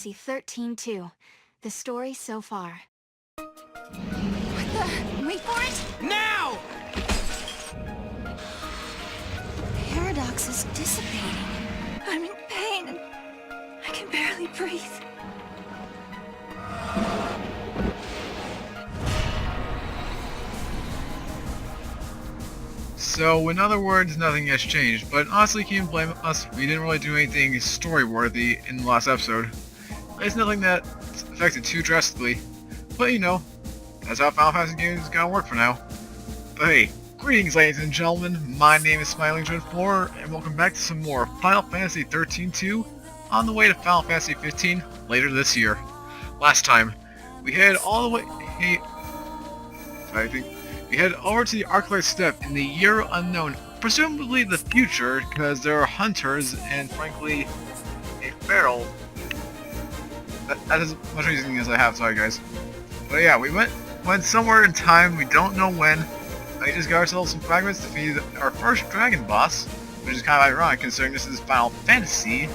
Fantasy XIII-2. The story so far. What the? Wait for it! Now! The paradox is dissipating. I'm in pain and I can barely breathe. So, in other words, nothing has changed, but honestly, you can blame us. We didn't really do anything story-worthy in the last episode. It's nothing that affected too drastically, but you know, that's how Final Fantasy games gotta work for now. But hey, greetings ladies and gentlemen, my name is Smiling Dread 4, and welcome back to some more Final Fantasy XIII-2 on the way to Final Fantasy XV later this year. Last time, we headed all the way... We head over to the Arclight Steppe in the year unknown, presumably the future, because there are hunters and, frankly, a feral. That is as much reasoning as I have, sorry guys. But yeah, we went somewhere in time, we don't know when. We just got ourselves some fragments to defeat our first dragon boss, which is kind of ironic considering this is Final Fantasy,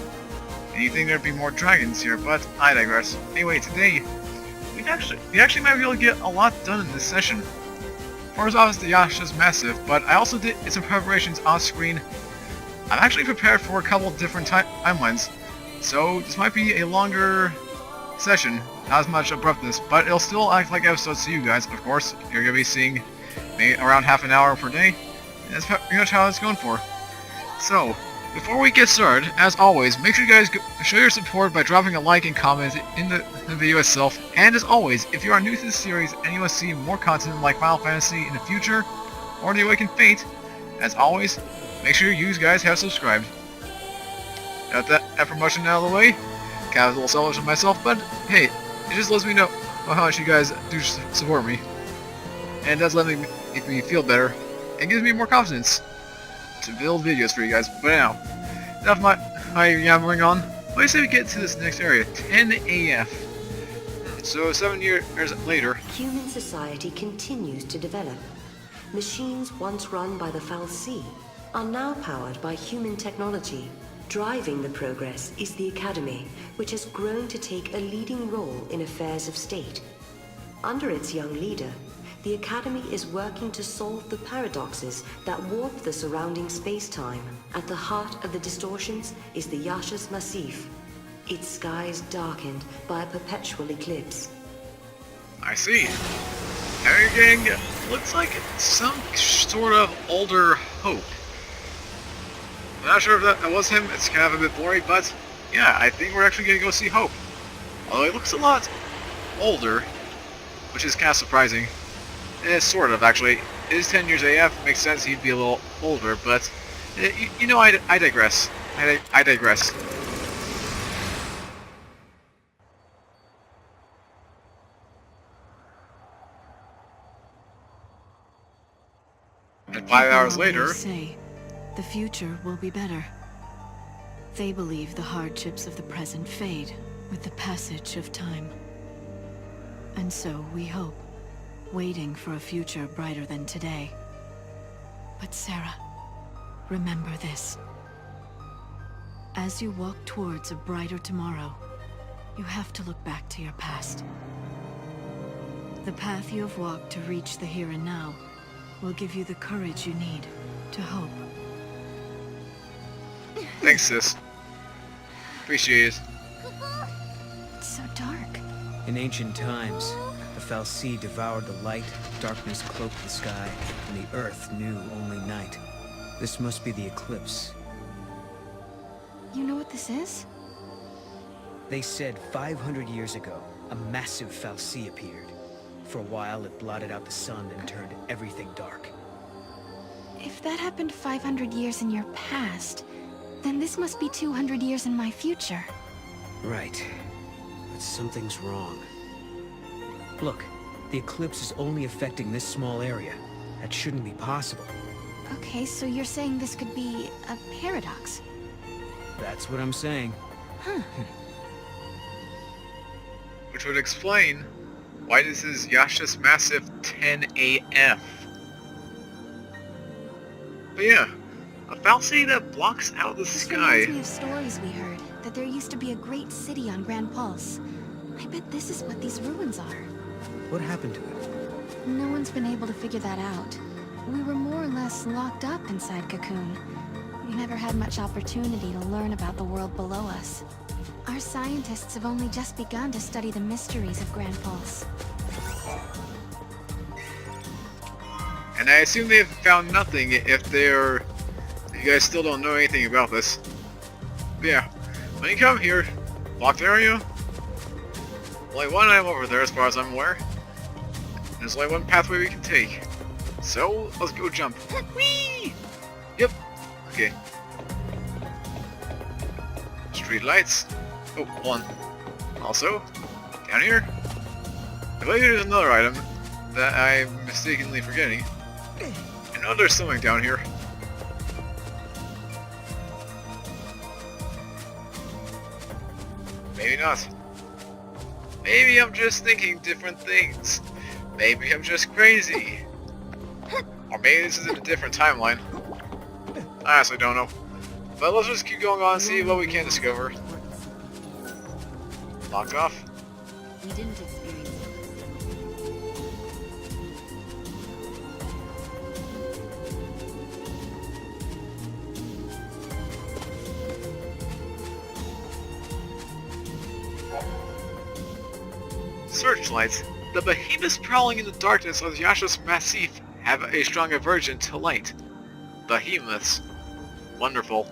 and you'd think there'd be more dragons here, but I digress. Anyway, today, we actually might be able to get a lot done in this session. First off, the Yasha's massive, but I also did some preparations on screen. I'm actually prepared for a couple different timelines, so this might be a longer session, not as much abruptness, but it'll still act like episodes to you guys, of course. You're going to be seeing maybe around half an hour per day, and that's pretty much how it's going for. So, before we get started, as always, make sure you guys show your support by dropping a like and comment in the video itself. And as always, if you are new to this series and you want to see more content like Final Fantasy in the future, or The Awakened Fate, as always, make sure you guys have subscribed. Got that promotion out of the way, kind of a little selfish of myself, but hey, it just lets me know how much you guys do support me. And it does make me feel better, and gives me more confidence to build videos for you guys. But now, enough my yammering on. What do you say we get to this next area? 10 AF. So 7 years later. Human society continues to develop. Machines once run by the fal'Cie are now powered by human technology. Driving the progress is the Academy, which has grown to take a leading role in affairs of state. Under its young leader, the Academy is working to solve the paradoxes that warp the surrounding space-time. At the heart of the distortions is the Yasha's Massif, its skies darkened by a perpetual eclipse. I see. Now you're getting, looks like some sort of older Hope. I'm not sure if that was him, it's kind of a bit blurry, but yeah, I think we're actually going to go see Hope. Although he looks a lot older, which is kind of surprising. Sort of, actually. It is 10 years AF, makes sense he'd be a little older, but you know, I digress. I digress. And 5 hours later... say the future will be better. They believe the hardships of the present fade with the passage of time. And so we hope, waiting for a future brighter than today. But Serah, remember this. As you walk towards a brighter tomorrow, you have to look back to your past. The path you have walked to reach the here and now will give you the courage you need to hope. Thanks, sis. Appreciate it. It's so dark. In ancient times, the fal'Cie devoured the light, darkness cloaked the sky, and the earth knew only night. This must be the Eclipse. You know what this is? They said 500 years ago, a massive fal'Cie appeared. For a while, it blotted out the sun and turned everything dark. If that happened 500 years in your past, then this must be 200 years in my future. Right. But something's wrong. Look, the Eclipse is only affecting this small area. That shouldn't be possible. Okay, so you're saying this could be a paradox? That's what I'm saying. Huh. Which would explain why this is Yasha's massive 10 AF. But yeah, a fal'Cie that blocks out the This sky. reminds me of stories we heard. that there used to be a great city on Grand Pulse. I bet this is what these ruins are. What happened to it? No one's been able to figure that out. We were more or less locked up inside Cocoon. We never had much opportunity to learn about the world below us. Our scientists have only just begun to study the mysteries of Grand Pulse. And I assume they've found nothing if you guys still don't know anything about this. But yeah, when you come here, locked area, only one item over there as far as I'm aware. There's only one pathway we can take. So, let's go jump. Whee! Yep. Okay. Street lights. Oh, one. Also, down here, I believe there's another item that I'm mistakenly forgetting. I know there's something down here. Maybe not. Maybe I'm just thinking different things. Maybe I'm just crazy. Or maybe this is in a different timeline. I honestly don't know. But let's just keep going on and see what we can discover. Locked off. We didn't experience Searchlights. The behemoths prowling in the darkness of Yasha's Massif have a strong aversion to light. Behemoths. Wonderful.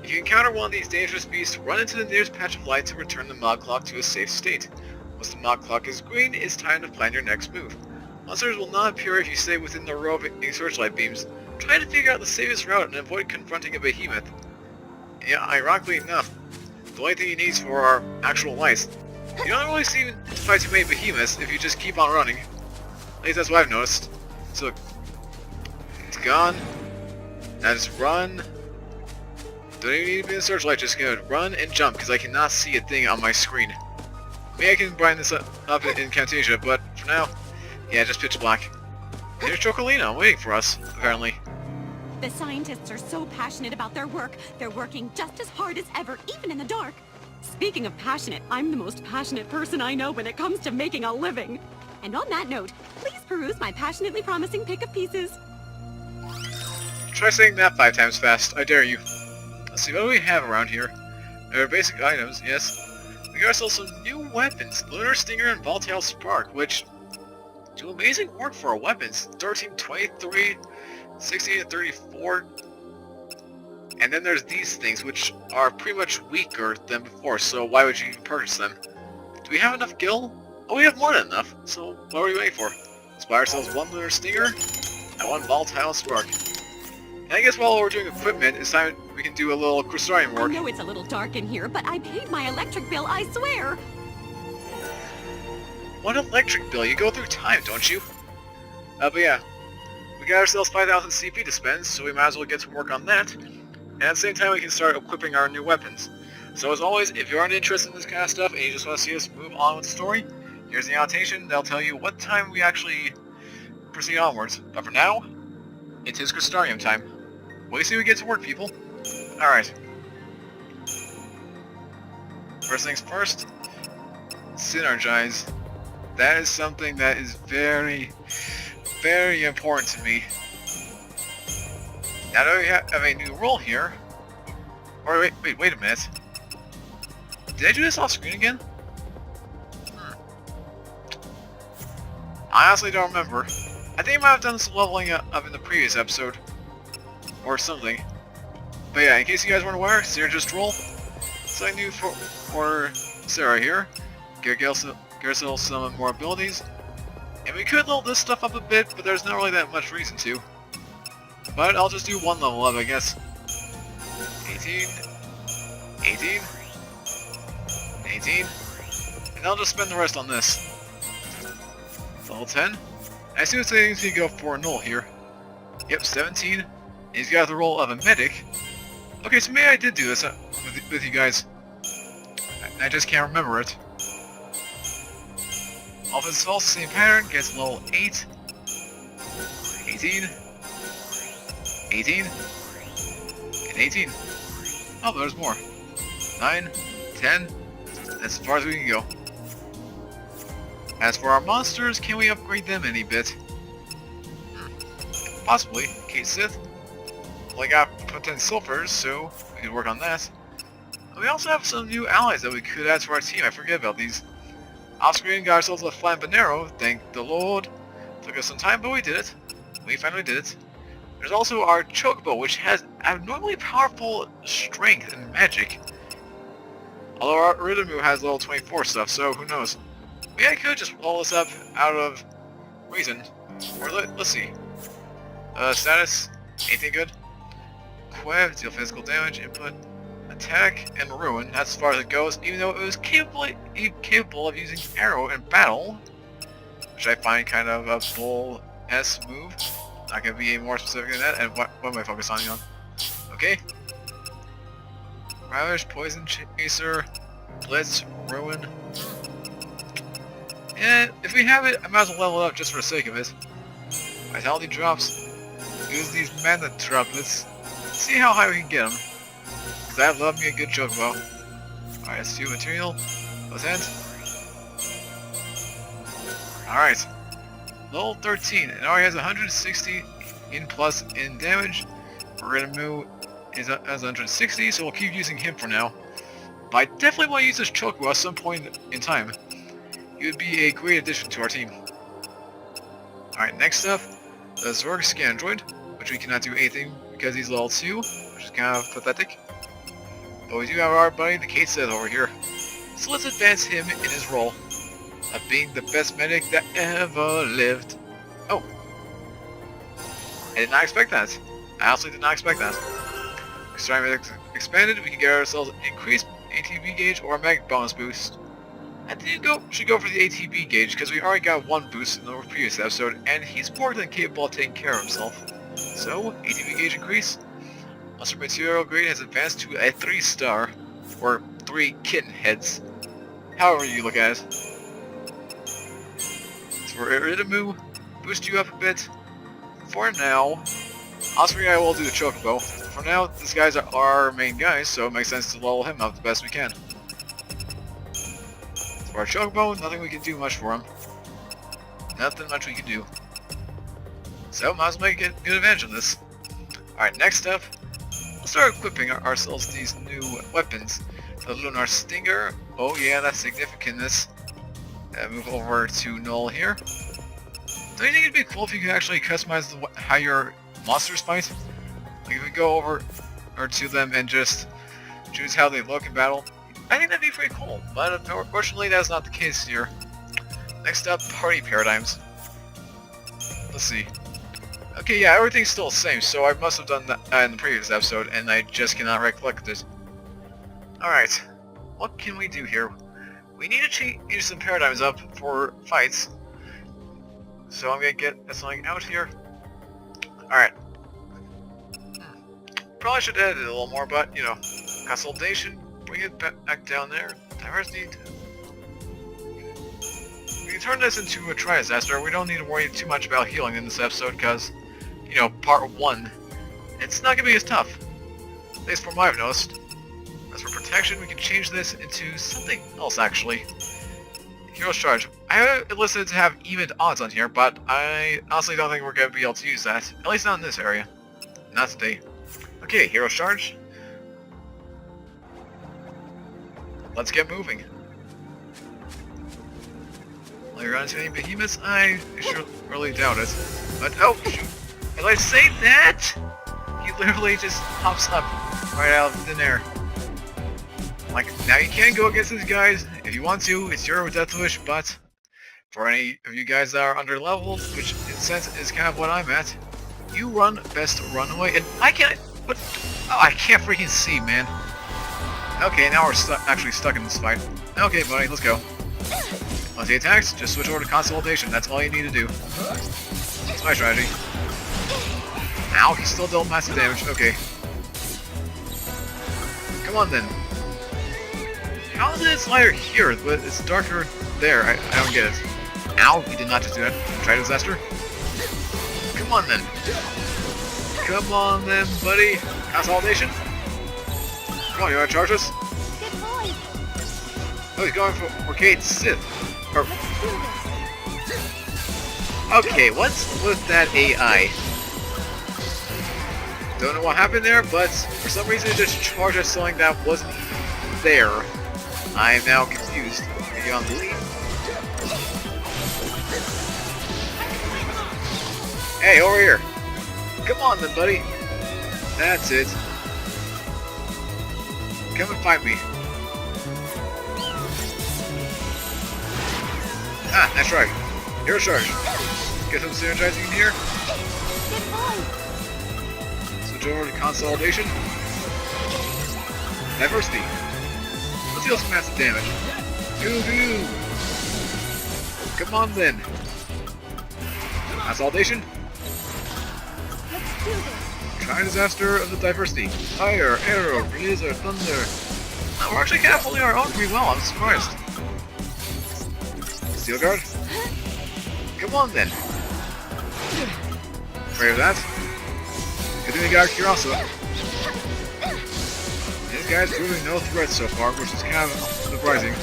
If you encounter one of these dangerous beasts, run into the nearest patch of light to return the mod clock to a safe state. Once the mod clock is green, it's time to plan your next move. Monsters will not appear if you stay within the row of searchlight beams. Try to figure out the safest route and avoid confronting a behemoth. Yeah, ironically enough, the only thing you need for our actual lights. You don't really seem to fight too many behemoths if you just keep on running. At least that's what I've noticed. So look, it's gone. Now just run. Don't even need to be in the searchlight, just gonna run and jump because I cannot see a thing on my screen. Maybe I can brighten this up in Camtasia, but for now, yeah, just pitch black. There's Chocolina waiting for us, apparently. The scientists are so passionate about their work, they're working just as hard as ever, even in the dark. Speaking of passionate, I'm the most passionate person I know when it comes to making a living. And on that note, please peruse my passionately promising pick of pieces. Try saying that 5 times fast, I dare you. Let's see, what do we have around here? There are basic items, yes. We got ourselves some new weapons, Lunar Stinger and Volatile Spark, which do amazing work for our weapons. 13, 23, 60 and 34. And then there's these things, which are pretty much weaker than before, so why would you even purchase them? Do we have enough gil? Oh, we have more than enough, so what are we waiting for? Let's buy ourselves one Lunar Stinger and one Volatile Spark. And I guess while we're doing equipment, it's time we can do a little crystarium I work. know it's a little dark in here, but I paid my electric bill, I swear! What electric bill? You go through time, don't you? But yeah, we got ourselves 5,000 CP to spend, so we might as well get to work on that. And at the same time, we can start equipping our new weapons. So as always, if you aren't interested in this kind of stuff and you just want to see us move on with the story, here's the annotation. They'll tell you what time we actually proceed onwards. But for now, it is crystarium time. Wait till we get to work, people. Alright. First things first, synergize. That is something that is very, very important to me. Now that we have a new role here... Or wait a minute. Did I do this off screen again? I honestly don't remember. I think I might have done some leveling up in the previous episode. Or something. But yeah, in case you guys weren't aware, Synergist role. Something new for Serah here. Give ourselves some more abilities. And we could level this stuff up a bit, but there's not really that much reason to. But I'll just do one level up, I guess. 18, 18, 18, and I'll just spend the rest on this. Level 10. I assume it's going to go for Noel here. Yep, 17. And he's got the role of a medic. Okay, so maybe I did do this with you guys. I just can't remember it. Offense falls, same pattern, gets level 8. 18. 18. And 18. Oh, there's more. 9. 10. That's as far as we can go. As for our monsters, can we upgrade them any bit? Possibly. XIII. Well, I got 10 sulfurs, so we could work on that. We also have some new allies that we could add to our team. I forget about these. Off-screen got ourselves a Flambanero, thank the Lord. Took us some time, but we did it. We finally did it. There's also our Chocobo, which has abnormally powerful strength and magic. Although our Iridimu has level 24 stuff, so who knows. Maybe I could just roll this up out of reason. Or let's see. Status, anything good? Quev, deal physical damage, input, attack, and ruin. That's as far as it goes, even though it was capable of using arrow in battle. Which I find kind of a bull-s move. Not gonna be any more specific than that, and what am I focusing on? Okay. Ravish, Poison Chaser, Blitz, Ruin. And if we have it, I might as well level it up just for the sake of it. Vitality drops. Use these mana droplets. See how high we can get them. Because I love me a good Chocobo. Alright, let's do material. Let's end. Alright. Level 13. It already has 160 in plus in damage. Iridimu has 160, so we'll keep using him for now. But I definitely want to use this Chocobo at some point in time. He would be a great addition to our team. Alright, next up, the Zorg Scandroid, which we cannot do anything because he's level 2, which is kind of pathetic. But we do have our buddy, the XIII over here. So let's advance him in his role of being the best medic that ever lived. Oh. I did not expect that. I honestly did not expect that. Starting Medic expanded, we can get ourselves increased ATB gauge or a mag bonus boost. I think should go for the ATB gauge because we already got one boost in the previous episode and he's more than capable of taking care of himself. So, ATB gauge increase. Monster material grade has advanced to a 3-star, or 3 kitten heads. However you look at it. For Iridimu, boost you up a bit. For now, Osprey I will do the Chocobo. For now, these guys are our main guys, so it makes sense to level him up the best we can. For our Chocobo, nothing we can do much for him. Nothing much we can do. So, might as well make a good advantage of this. Alright, next up, we'll start equipping ourselves these new weapons. The Lunar Stinger. Oh yeah, that's significantness. Move over to Noel here. Don't you think it'd be cool if you could actually customize how your monsters fight? Like if we go over to them and just choose how they look in battle. I think that'd be pretty cool, but unfortunately that's not the case here. Next up, party paradigms. Let's see. Okay, yeah, everything's still the same, so I must have done that in the previous episode, and I just cannot recollect it. Alright, what can we do here? We need to change some paradigms up for fights. So I'm gonna get something out here. Alright. Probably should edit it a little more, but, you know, consolidation, bring it back down there. Diversity. We can turn this into a Tri-Disaster. We don't need to worry too much about healing in this episode, because, you know, part 1, it's not gonna be as tough. At least from what I've noticed. As for protection, we can change this into something else, actually. Hero's Charge. I have it listed to have even odds on here, but I honestly don't think we're going to be able to use that. At least not in this area. Not today. Okay, Hero's Charge. Let's get moving. Will you run into any behemoths? I sure really doubt it. But, oh, shoot. As I say that, he literally just pops up right out of thin air. Like, now you can go against these guys if you want to, it's your death wish, but for any of you guys that are under leveled, which in a sense is kind of what I'm at, you best run away, and I can't, what, oh, I can't freaking see, man. Okay, now we're actually stuck in this fight. Okay, buddy, let's go. Once he attacks, just switch over to Consolidation, that's all you need to do. That's my strategy. Ow, he still dealt massive damage, okay. Come on then. How is it lighter here, but it's darker there? I don't get it. Ow, he did not just do that. Tri-Disaster. Come on then. Come on then, buddy. Consolidation. Come on, you wanna charge us? Good boy. Oh, he's going for Kate Sith. Or... Okay, what's with that AI? Don't know what happened there, but for some reason it just charged us something that wasn't there. I am now confused. Are you on the lead? Hey, over here! Come on then, buddy! That's it. Come and find me. Ah, that's right. You're a charge. Get some synergizing in here. Switch over to consolidation. Diversity. Let's deal some massive damage. Doo-doo! Come on then. Consolidation. Try disaster of the diversity. Fire, arrow, blizzard, thunder. Oh, we're actually kind of holding our own pretty well, I'm surprised. Steel guard. Come on then. Afraid of that? Good thing we got Kirasa. This guy's proving no threat so far, which is kind of surprising.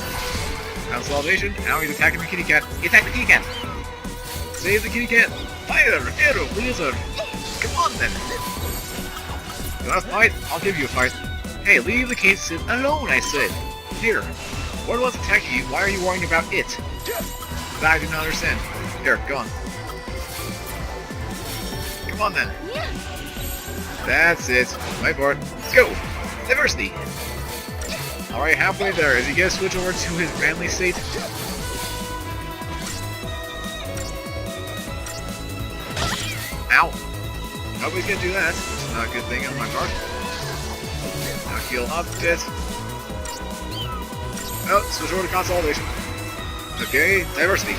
Consolidation. Now he's attacking the kitty cat. He attacked the kitty cat! Save the kitty cat! Fire! Arrow! Blizzard! Come on then! You want a fight? I'll give you a fight. Hey, leave the Kate Sith alone, I said! Here. What was attacking you? Why are you worrying about it? That I do not understand. Here, go on. Come on then. That's it. My part. Let's go! Diversity! Alright, halfway there. Is he gonna switch over to his manly state? Ow! Nobody's gonna do that. It's not a good thing on my part. Now heal up a bit. Oh, switch over to consolidation. Okay, diversity.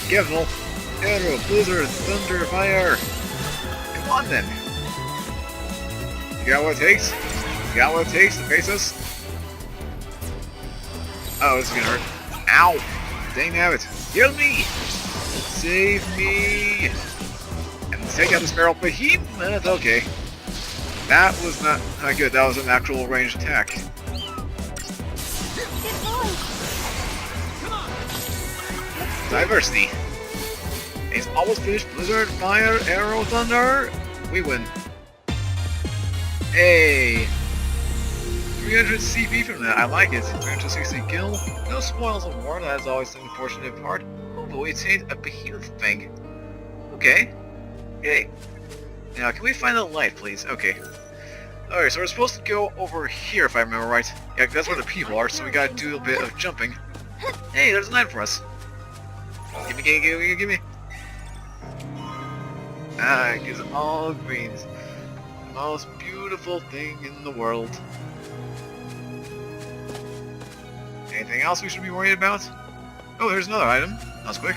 Careful. Arrow, blizzard, thunder, fire. Come on then. You got what it takes? You got what it takes to face us? Oh, this is gonna hurt. Ow! Dang nabbit. Heal me! Save me! And take out this barrel behemoth. Okay. That was not good. That was an actual ranged attack. Diversity. He's almost finished. Blizzard, fire, arrow, thunder. We win. Hey. 300 CP from that. I like it. 360 kill. No spoils of war. That's always the unfortunate part. But we attained a behemoth thing. Okay. Hey. Now, can we find the light, please? Okay. Alright, so we're supposed to go over here, if I remember right. Yeah, that's where the people are, so we gotta do a bit of jumping. Hey, there's a light for us. Gimme, gimme, gimme, gimme. Ah, it gives all greens. The most beautiful thing in the world. Anything else we should be worried about? Oh, there's another item. That was quick.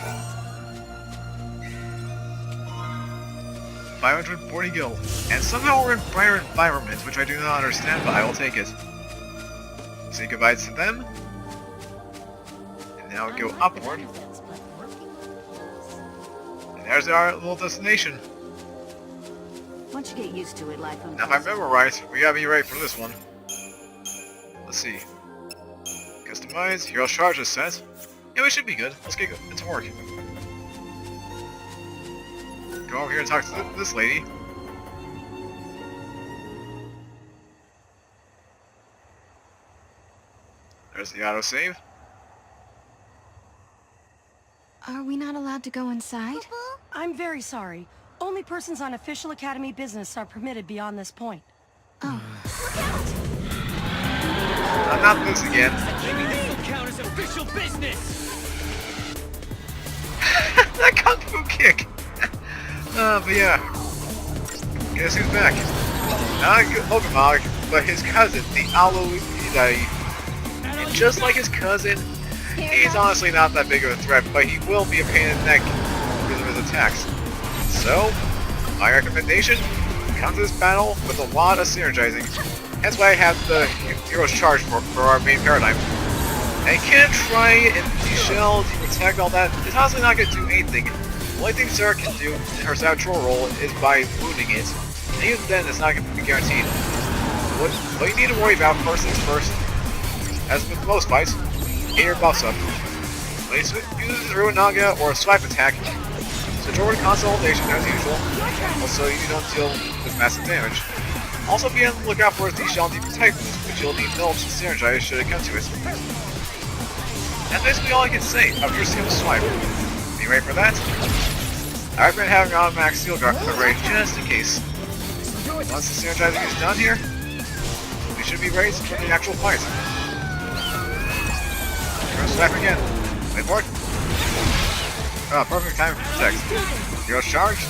540 gil. And somehow we're in brighter environments, which I do not understand, but I will take it. Say goodbye to them. And now we go upward. And there's our little destination. Once you get used to it, life Now if I remember right, we gotta be ready for this one. Let's see. Customize, hero charge is set. Yeah, we should be good. Let's get to work. Go over here and talk to this lady. There's the autosave. Are we not allowed to go inside? I'm very sorry. Only persons on official Academy business are permitted beyond this point. Oh. Not this again. Maybe this will count as official business! That kung fu kick! But yeah. Guess who's back? Not Pokemon, but his cousin, the Aloidai. And just like his cousin, he's honestly not that big of a threat, but he will be a pain in the neck because of his attacks. So, my recommendation, come to this battle with a lot of synergizing. That's why I have the hero's charge for our main paradigm. And you can't try and de-shell, de-protect, all that. It's honestly not going to do anything. The only thing Serah can do in her Saboteur role is by wounding it. And even then, it's not going to be guaranteed. What you need to worry about first things first as with most fights, get your buffs up. When you use Ruin Naga or a swipe attack, switch over to Consolidation as usual, also you don't deal with massive damage. Also be on the lookout for the Shell Deep Protagonist, which you'll need Null to synergize should it come to it. That's basically all I can say. I've just seen a swipe. Be ready for that? I recommend having an automatic steel guard ready just in case. Once the synergizing is done here, we should be ready for the actual fight. We're gonna swipe again. Wait for it. Oh, perfect time for protect. Hero's charged.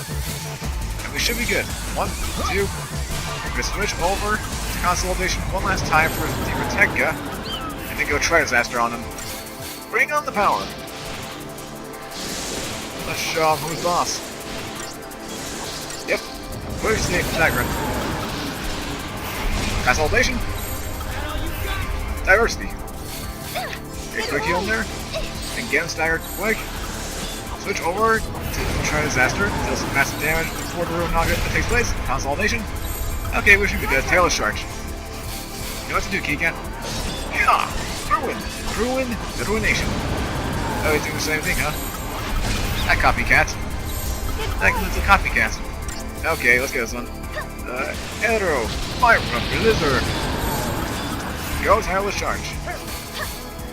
And we should be good. 1, 2. We're gonna switch over to Consolidation one last time for the Protecga, and then go try disaster on them. Bring on the power. Let's show him who's boss. Yep. Where's the Stagger? Consolidation. Diversity. Okay, quick heal in there. And get him staggered quick. Switch over to try disaster. Deal some massive damage before the Ruin Naga takes place. Consolidation. Okay, we should be good. Tailless charge. You know what to do, Keycat. Yeah! Ruin! Ruin the Ruination. Oh, he's doing the same thing, huh? That copycat. That little copycat. Okay, let's get this one. Arrow! Fire from your lizard! Go, tailless charge.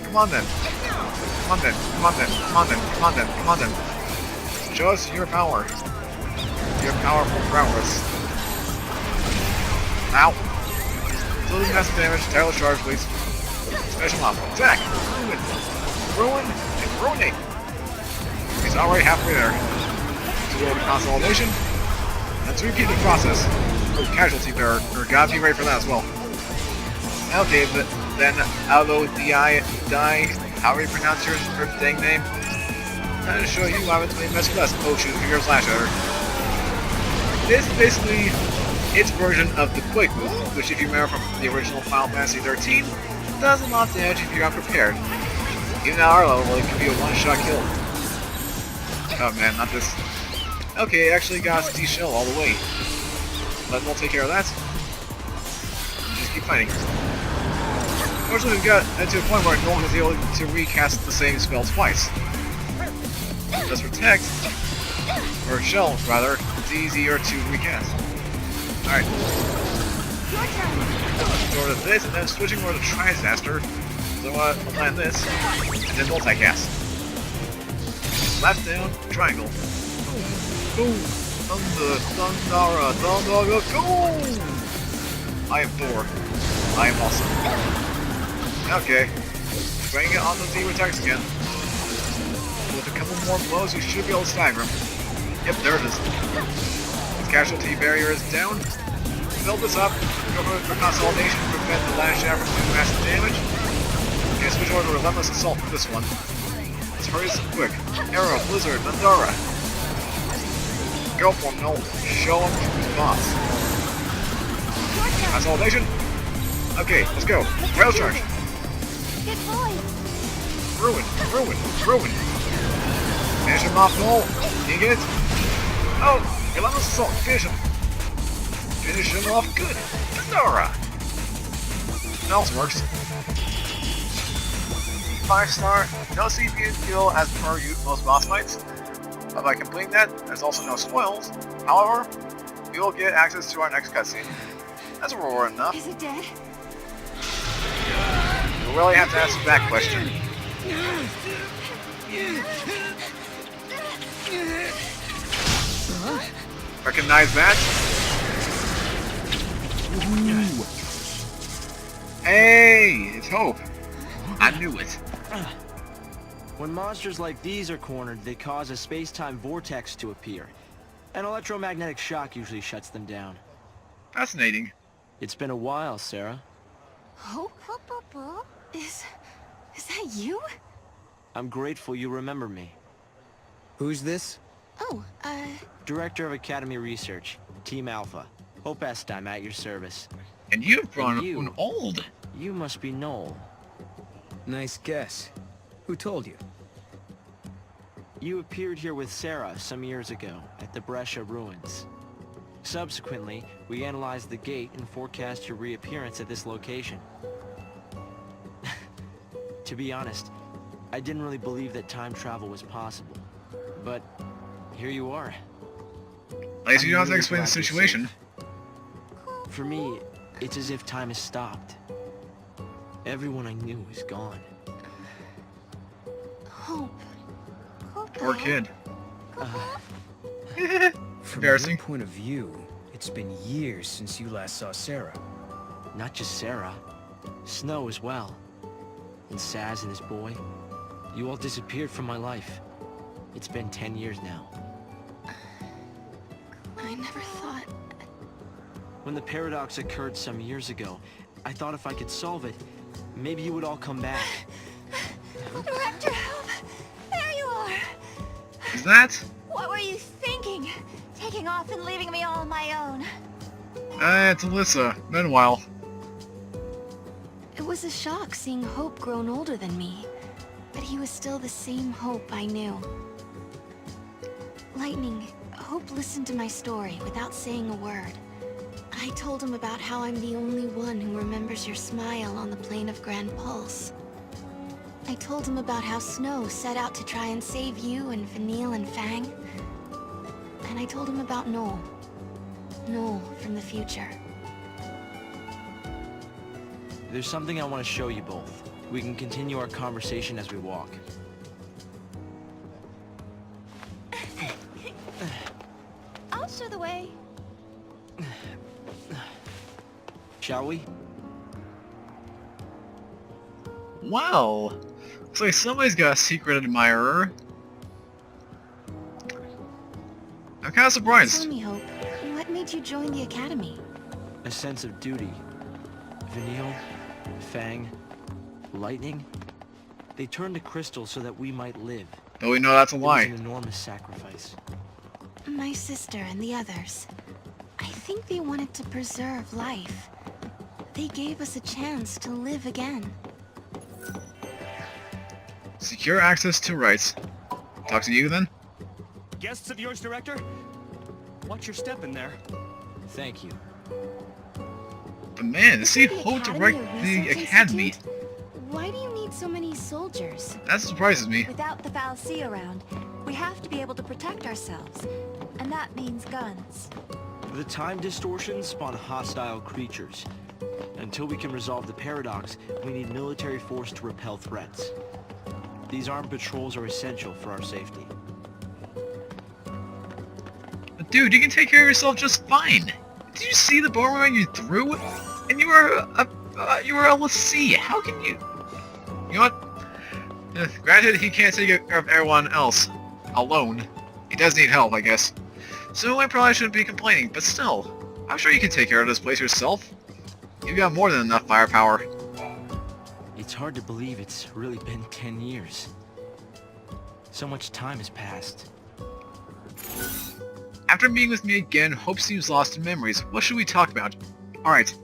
Come on then. Come on then. Come on then. Come on then. Come on then. Come on then. Show us your power. Your powerful prowess. Ow! Still doing massive damage. Tailless charge, please. Special mop. Attack! Ruin! Ruin! And ruinate! He's already halfway there. So go to Consolidation. Let's repeat the process. Oh, casualty bearer. Or gotta be ready for that as well. Okay, but then Alo Di, however you pronounce your dang name. Trying to show you how it's made mess with us. Oh shoot, here goes Lash at her. This is basically its version of the Quake move, which if you remember from the original Final Fantasy XIII, does a lot of damage if you're unprepared. Even at our level, it can be a one-shot kill. Oh man, not this. Okay, it actually got us D-Shell all the way. But we'll take care of that. Just keep fighting. Fortunately, we got to a point where no one was able to recast the same spell twice. Just Protect, or Shell, rather, it's easier to recast. Alright. Switching over to this, and then switching over to Tri-Disaster. So I want to land this, and then multicast. Left down, triangle. Boom! Thunder, Thundara, Thundara, go! I am Thor. I am awesome. Okay. Bring it on the zero attacks again. With a couple more blows, you should be able to stagger him. Yep, there it is. His casualty barrier is down. Build this up. Go for Consolidation to prevent the Lash out from doing massive damage. Okay, switch over to Relentless Assault for this one. Let's hurry this up quick. Arrow, Blizzard, Mandara. Go for him, Noel. Show him who's boss. Consolidation. Okay, let's go. Rail charge. Good boy. Ruin, ruin, ruin. Finish him off, Noel. Can you get it? Oh, Relentless Assault. Finish him. Finish him off good. Pandora. Else works. 5-star. No CPU kill as per most boss fights. But by completing that, there's also no spoils. However, we will get access to our next cutscene. That's reward enough. Is it dead? You really have to answer that question. Recognize that? Ooh. Hey, it's Hope. I knew it. When monsters like these are cornered, they cause a space-time vortex to appear. An electromagnetic shock usually shuts them down. Fascinating. It's been a while, Serah. Hope? Is that you? I'm grateful you remember me. Who's this? Oh, Director of Academy Research, Team Alpha. Hope Est, I'm at your service. And you've grown you- old. You must be Noel. Nice guess. Who told you? You appeared here with Serah some years ago, at the Brescia ruins. Subsequently, we analyzed the gate and forecast your reappearance at this location. To be honest, I didn't really believe that time travel was possible. But here you are. At least you don't have to really explain the glad you're situation. safe. For me, it's as if time has stopped. Everyone I knew is gone. Hope. Poor kid. From Embarrassing. your point of view, it's been years since you last saw Serah. Not just Serah, Snow as well. And Saz and his boy. You all disappeared from my life. It's been 10 years now. I never thought... When the paradox occurred some years ago, I thought if I could solve it, maybe you would all come back. Director, help! There you are! Is that? What were you thinking? Taking off and leaving me all on my own. It's Alyssa. Meanwhile. It was a shock seeing Hope grown older than me. But he was still the same Hope I knew. Lightning, Hope listened to my story without saying a word. I told him about how I'm the only one who remembers your smile on the plane of Grand Pulse. I told him about how Snow set out to try and save you and Vanille and Fang. And I told him about Noel. Noel from the future. There's something I want to show you both. We can continue our conversation as we walk. I'll show the way. Shall we? Wow. Looks like somebody's got a secret admirer. I'm kind of surprised. Tell me, Hope, what made you join the Academy? A sense of duty. Vanille, Fang, Lightning. They turned to Crystal so that we might live. But we know that's a It lie. was an enormous sacrifice. My sister and the others. I think they wanted to preserve life. They gave us a chance to live again. Secure access to rights. Talk to you then? Guests of yours, Director? Watch your step in there. Thank you. But man, to see The Hope Academy, direct a the research Academy, institute? Why do you need so many soldiers? that surprises me. Without the Fal'Cie around, we have to be able to protect ourselves. And that means guns. The time distortions spawn hostile creatures. Until we can resolve the paradox, we need military force to repel threats. These armed patrols are essential for our safety. But dude, you can take care of yourself just fine. Did you see the boomerang you threw? And you were a Lassie. How can you? You know what? Granted, he can't take care of everyone else alone. He does need help, I guess. So I probably shouldn't be complaining, but still, I'm sure you can take care of this place yourself. You've got more than enough firepower. It's hard to believe it's really been 10 years. So much time has passed. After meeting with me again, Hope seems lost in memories. What should we talk about? Alright.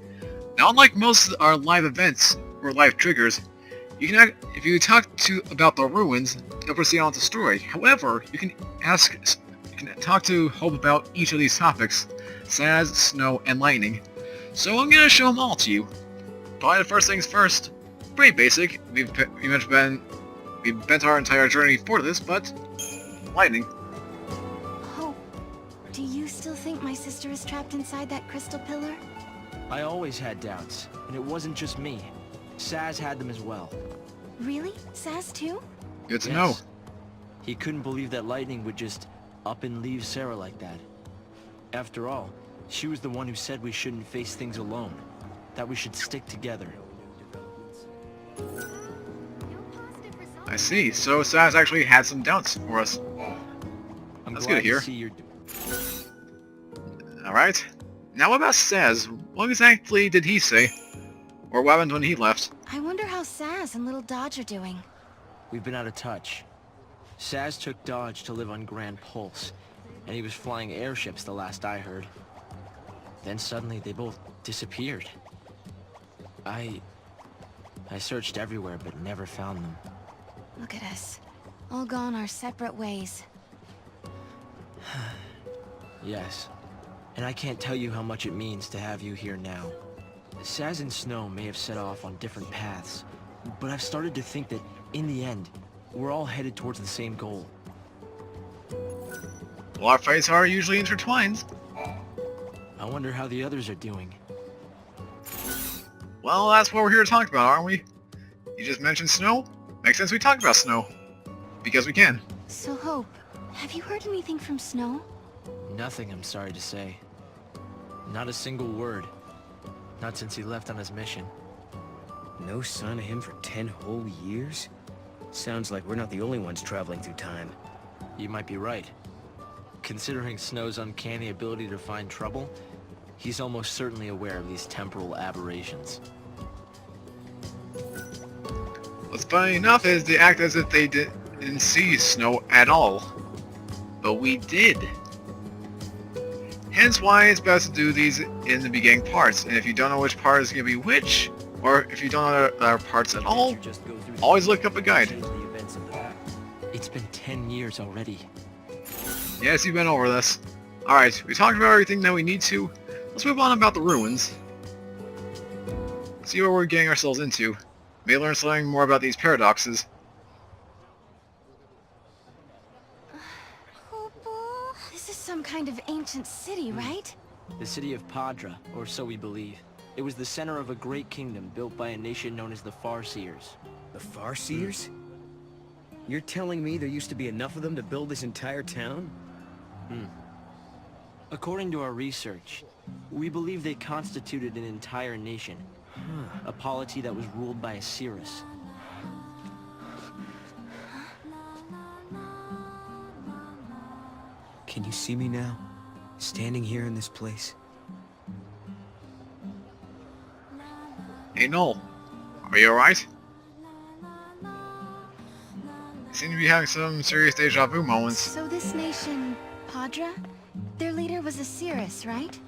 Now, unlike most of our live events, or live triggers, if you talk about the ruins, you'll proceed on with the story. However, you can talk to Hope about each of these topics, Saz, Snow, and Lightning. So I'm gonna show them all to you. Probably the first things first. Pretty basic. We've bent our entire journey for this, but Lightning. Hope, do you still think my sister is trapped inside that crystal pillar? I always had doubts, and it wasn't just me. Saz had them as well. Really? Saz too? Good to know. He couldn't believe that Lightning would just up and leave Serah like that. After all, she was the one who said we shouldn't face things alone, that we should stick together. I see. So Saz actually had some doubts for us. I'm That's glad good to hear. see you're Alright. Now what about Saz? What exactly did he say? Or what happened when he left? I wonder how Saz and little Dodge are doing. We've been out of touch. Saz took Dodge to live on Grand Pulse, and he was flying airships the last I heard. Then suddenly they both disappeared. I searched everywhere but never found them. Look at us. All gone our separate ways. Yes. And I can't tell you how much it means to have you here now. Saz and Snow may have set off on different paths, But I've started to think that, in the end, we're all headed towards the same goal. Well, our fights are usually intertwined. I wonder how the others are doing. Well, that's what we're here to talk about, aren't we? You just mentioned snow? Makes sense we talk about snow. Because we can. So, Hope, have you heard anything from Snow? Nothing, I'm sorry to say. Not a single word. Not since he left on his mission. No sign of him for 10 whole years? Sounds like we're not the only ones traveling through time. You might be right. Considering Snow's uncanny ability to find trouble, he's almost certainly aware of these temporal aberrations. What's funny enough is they act as if they didn't see Snow at all. But we did. Hence why it's best to do these in the beginning parts, and if you don't know which part is going to be which, or if you don't know the other parts at all, always look up a guide. It's been 10 years already. Yes, you've been over this. Alright, we talked about everything that we need to. Let's move on about the ruins. See what we're getting ourselves into. May learn something more about these paradoxes. This is some kind of ancient city, right? The city of Padra, or so we believe. It was the center of a great kingdom built by a nation known as the Farseers. The Farseers? You're telling me there used to be enough of them to build this entire town? According to our research, we believe they constituted an entire nation. A polity that was ruled by a Cirrus. Can you see me now? Standing here in this place? Hey Noel, are you alright? You seem to be having some serious deja vu moments. So this nation, Padra? Their leader was a Cirrus, right?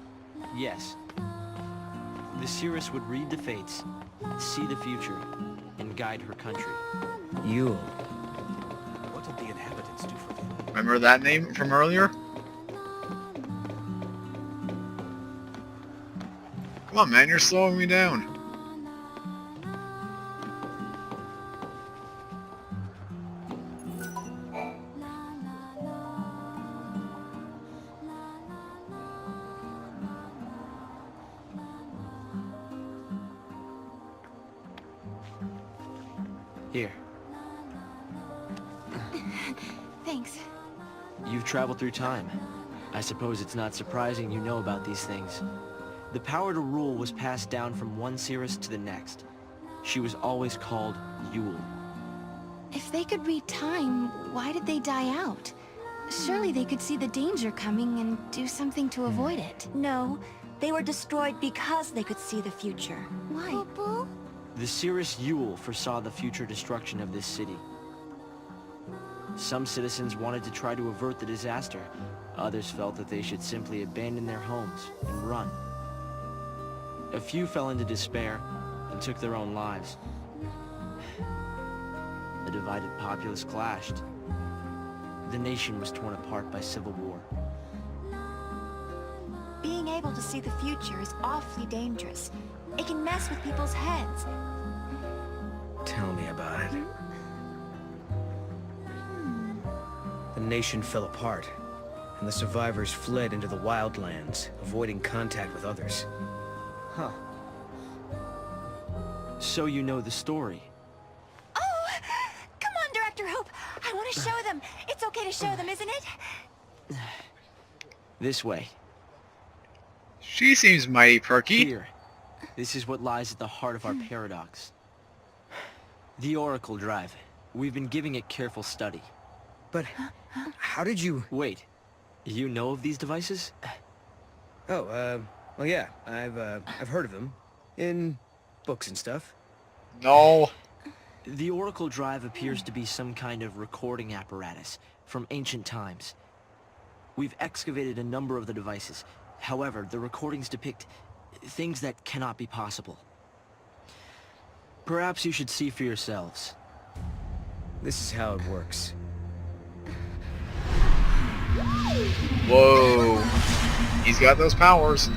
Yes. The Cirrus would read the fates, see the future, and guide her country. Yule. What did the inhabitants do for them? Remember that name from earlier? Come on man, you're slowing me down. Here. Thanks. You've traveled through time. I suppose it's not surprising you know about these things. The power to rule was passed down from one Cirrus to the next. She was always called Yule. If they could read time, why did they die out? Surely they could see the danger coming and do something to avoid it. No, they were destroyed because they could see the future. Why? The Cirrus Yule foresaw the future destruction of this city. Some citizens wanted to try to avert the disaster. Others felt that they should simply abandon their homes and run. A few fell into despair and took their own lives. The divided populace clashed. The nation was torn apart by civil war. Being able to see the future is awfully dangerous. It can mess with people's heads. Tell me about it. The nation fell apart, and the survivors fled into the wildlands, avoiding contact with others. Huh. So you know the story. Oh! Come on, Director Hope! I want to show them! It's okay to show them, isn't it? This way. She seems mighty perky. Here. This is what lies at the heart of our paradox. The Oracle Drive. We've been giving it careful study. But how did you... Wait. You know of these devices? Oh, well yeah, I've heard of them. In books and stuff. No. The Oracle Drive appears to be some kind of recording apparatus from ancient times. We've excavated a number of the devices. However, the recordings depict things that cannot be possible. Perhaps you should see for yourselves. This is how it works. Whoa. He's got those powers.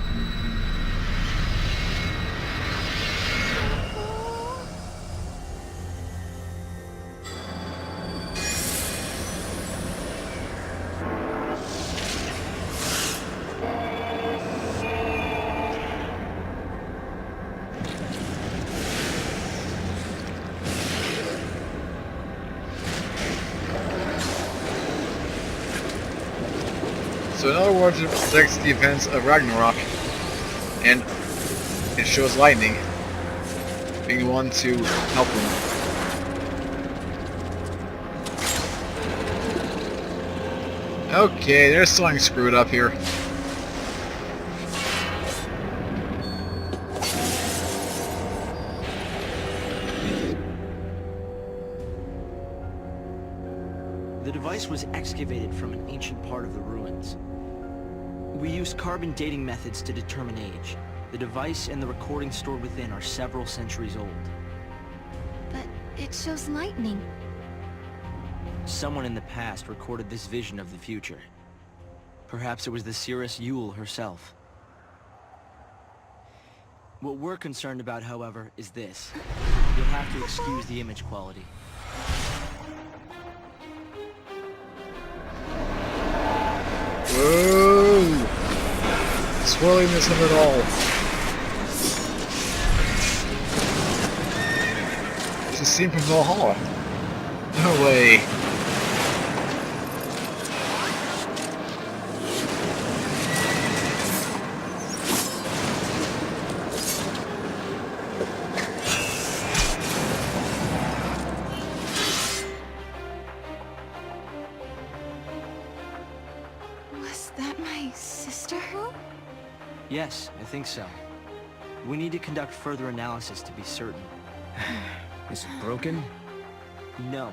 So in other words, it predicts the events of Ragnarok, and it shows lightning being the one to help them. Okay, there's something screwed up here. The device was excavated from an ancient part of the ruins. We used carbon dating methods to determine age. The device and the recordings stored within are several centuries old. But it shows lightning. Someone in the past recorded this vision of the future. Perhaps it was the seeress Yule herself. What we're concerned about, however, is this. You'll have to excuse the image quality. Whoa! Swirliness of it all. This is seen from Valhalla. No way. Was that my sister? Yes, I think so. We need to conduct further analysis to be certain. Is it broken? No.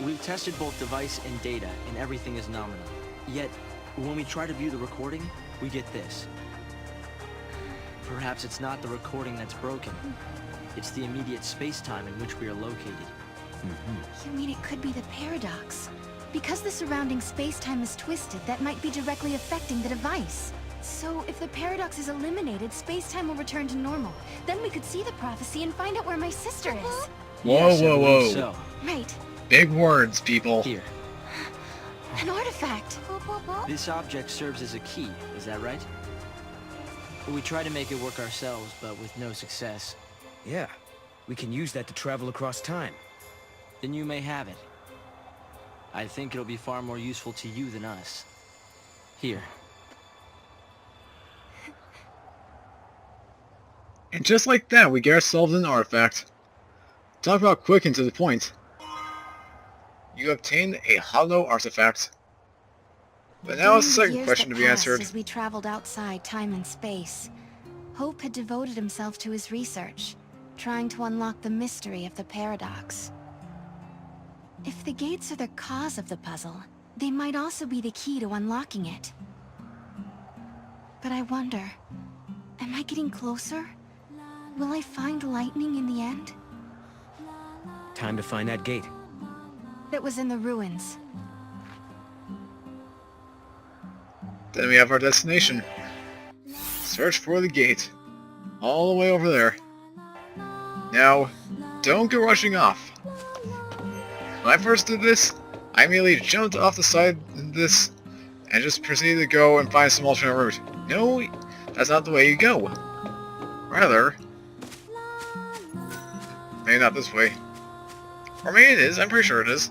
We've tested both device and data, and everything is nominal. Yet, when we try to view the recording, we get this. Perhaps it's not the recording that's broken. It's the immediate space-time in which we are located. You mean it could be the paradox? Because the surrounding space-time is twisted, that might be directly affecting the device. So, if the paradox is eliminated, space-time will return to normal. Then we could see the prophecy and find out where my sister is. Whoa, Yes, I whoa, believe whoa. So. Right. Big words, people. Here. An artifact. This object serves as a key, is that right? We tried to make it work ourselves, but with no success. Yeah. We can use that to travel across time. Then you may have it. I think it'll be far more useful to you than us. Here. And just like that, we get ourselves an artifact. Talk about quick and to the point. You obtained a hollow artifact. But now it's the second Years question that to be passed answered. As we traveled outside time and space, Hope had devoted himself to his research, trying to unlock the mystery of the paradox. If the gates are the cause of the puzzle, they might also be the key to unlocking it. But I wonder, am I getting closer? Will I find lightning in the end? Time to find that gate. That was in the ruins. Then we have our destination. Search for the gate. All the way over there. Now, don't go rushing off. When I first did this, I immediately jumped off the side of this and just proceeded to go and find some alternate route. No, that's not the way you go. Rather, maybe not this way. Or maybe it is, I'm pretty sure it is.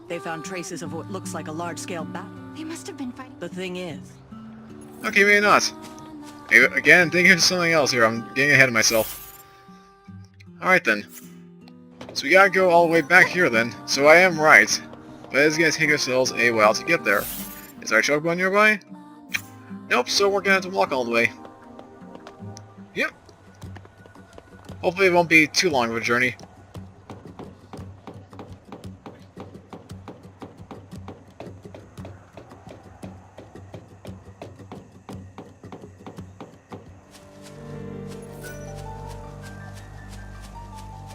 They found traces of what looks like a large-scale battle. They must have been fighting. The thing is, Okay, maybe not. Maybe, again, thinking of something else here, I'm getting ahead of myself. Alright then. So we gotta go all the way back here then. So I am right. But it's gonna take ourselves a while to get there. Is our chocobo nearby? Nope, so we're gonna have to walk all the way. Yep. Hopefully it won't be too long of a journey.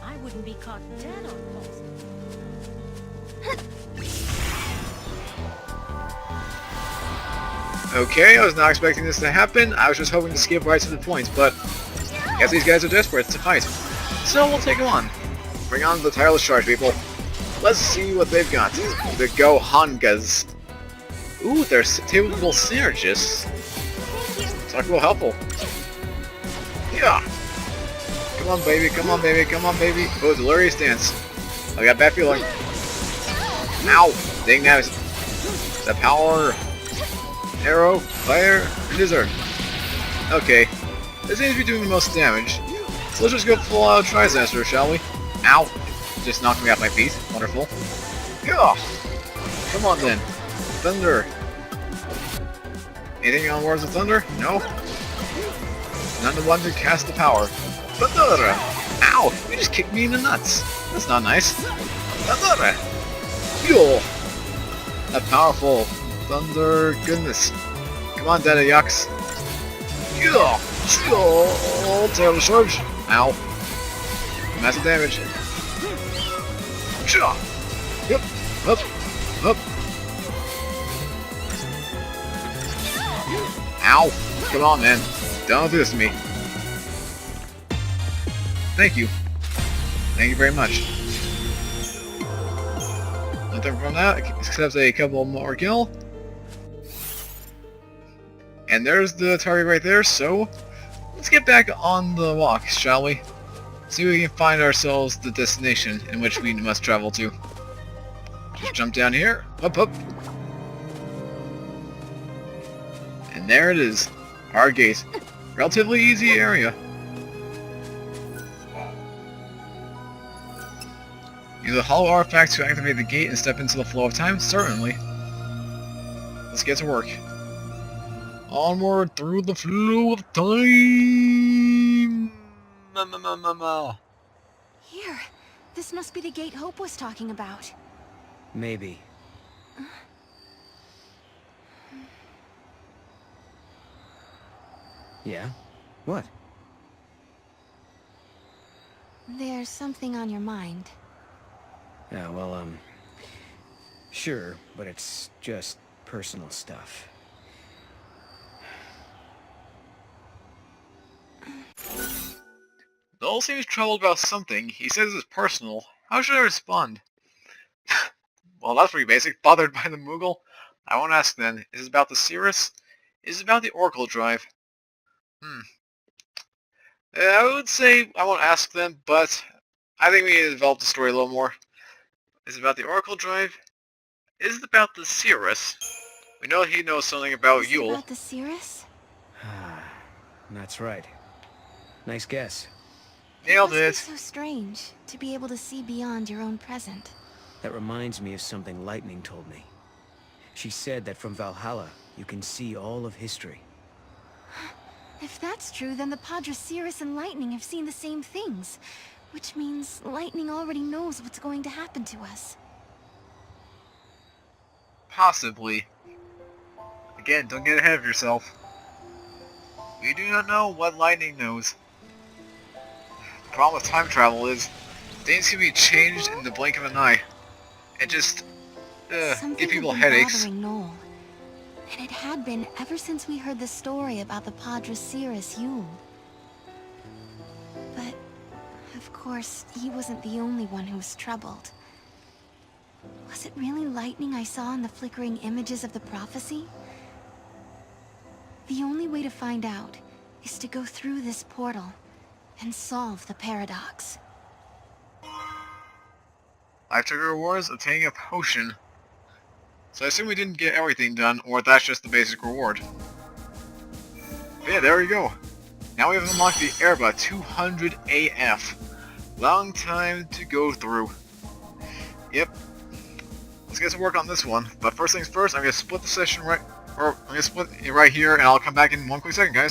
I wouldn't be caught dead on post. Okay, I was not expecting this to happen. I was just hoping to skip right to the point, but I guess these guys are desperate to fight. So we'll take them on. Bring on the tireless charge, people. Let's see what they've got. The Gohangas. Ooh, they're capable synergists. Talk about helpful. Yeah. Come on, baby. Come on, baby. Come on, baby. Oh, delirious dance. I got a bad feeling. Ow! Dang that. The power Arrow, fire, lizard. Okay, this seems to be doing the most damage. So let's just go full out Trisaster, shall we? Ow! Just knocked me off my feet. Wonderful. Gah! Come on then. Thunder. Anything on Words of Thunder? No? None the one to cast the power. Thunder! Ow! You just kicked me in the nuts. That's not nice. Thunder! Yo! A powerful thunder goodness. Come on, Dada Yucks. Yo! Yo! Terrible charge. Ow. Massive damage. Sure. Yep. Up. Up. Ow. Come on, man. Don't do this to me. Thank you. Thank you very much. Nothing from that, except a couple more kill. And there's the target right there, so let's get back on the walk, shall we? See if we can find ourselves the destination in which we must travel to. Just jump down here. Up, up. And there it is. Our gate. Relatively easy area. Use a hollow artifact to activate the gate and step into the flow of time? Certainly. Let's get to work. Onward through the flow of time! Here. This must be the gate Hope was talking about. Maybe. Yeah? What? There's something on your mind. Yeah, well, sure, but it's just personal stuff. Noel seems troubled about something. He says it's personal. How should I respond? Well, that's pretty basic. Bothered by the Moogle? I won't ask then. Is it about the Cirrus? Is it about the Oracle Drive? I would say I won't ask them, but I think we need to develop the story a little more. Is it about the Oracle Drive? Is it about the Cirrus? We know he knows something about Is it Yule. about the Cirrus? That's right. Nice guess. Nailed It it. must be so strange to be able to see beyond your own present. That reminds me of something Lightning told me. She said that from Valhalla, you can see all of history. If that's true, then the Padre Cirrus and Lightning have seen the same things. Which means Lightning already knows what's going to happen to us. Possibly. Again, don't get ahead of yourself. We do not know what Lightning knows. The problem with time travel is, things can be changed in the blink of an eye. And just, Something give people had been headaches. bothering Noel. And it had been ever since we heard the story about the Padre Cirrus Yule. But, of course, he wasn't the only one who was troubled. Was it really Lightning I saw in the flickering images of the prophecy? The only way to find out is to go through this portal and solve the paradox. Life took rewards, obtaining a potion. So I assume we didn't get everything done, or that's just the basic reward. But yeah, there we go. Now we have unlocked the Erba 200 AF. Long time to go through. Yep. Let's get to work on this one. But first things first, I'm gonna split the session right here, and I'll come back in one quick second, guys.